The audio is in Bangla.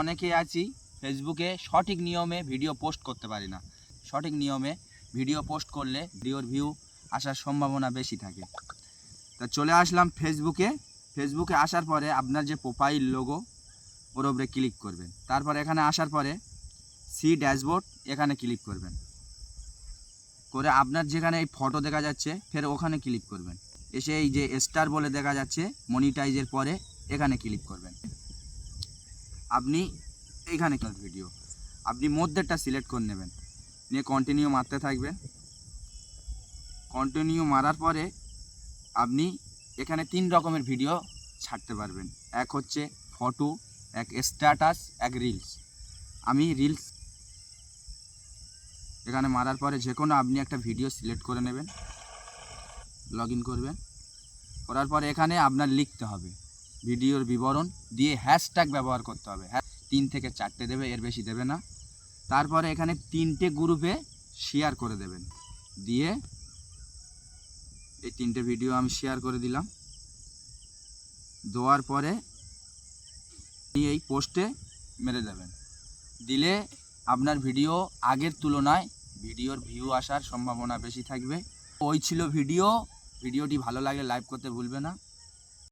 অনেকেই আছি ফেসবুকে সঠিক নিয়মে ভিডিও পোস্ট করতে পারি না। সঠিক নিয়মে ভিডিও পোস্ট করলে ভিডিওর ভিউ আসার সম্ভাবনা বেশি থাকে। তা চলে আসলাম ফেসবুকে আসার পরে আপনার যে প্রোফাইল লোগো ওর উপরে ক্লিক করবেন। তারপর এখানে আসার পরে সি ড্যাশবোর্ড এখানে ক্লিক করবেন, করে আপনার যেখানে এই ফটো দেখা যাচ্ছে ফের ওখানে ক্লিক করবেন। এসে এই যে স্টার বলে দেখা যাচ্ছে মনিটাইজের পরে এখানে ক্লিক করবেন। আপনি এইখানে ভিডিও আপনি মধ্যেরটা সিলেক্ট করে নেবেন, নিয়ে কন্টিনিউ মারতে থাকবেন। কন্টিনিউ মারার পরে আপনি এখানে 3 রকমের ভিডিও ছাড়তে পারবেন। এক হচ্ছে ফটো, এক স্ট্যাটাস, এক রিলস। আমি রিলস এখানে মারার পরে যে কোনো আপনি একটা ভিডিও সিলেক্ট করে নেবেন, লগ ইন করবেন। করার পরে এখানে আপনার লিখতে হবে ভিডিওর বিবরণ, দিয়ে হ্যাশট্যাগ ব্যবহার করতে হবে। 3 থেকে 4টে দেবে, এর বেশি দেবে না। তারপরে এখানে 3টে গ্রুপে শেয়ার করে দেবেন, দিয়ে এই 3টে ভিডিও আমি শেয়ার করে দিলাম। দেওয়ার পরে এই পোস্টে মেরে দেবেন। দিলে আপনার ভিডিও আগের তুলনায় ভিডিওর ভিউ আসার সম্ভাবনা বেশি থাকবে। ওই ছিল ভিডিওটি ভালো লাগলে লাইক করতে ভুলবে না।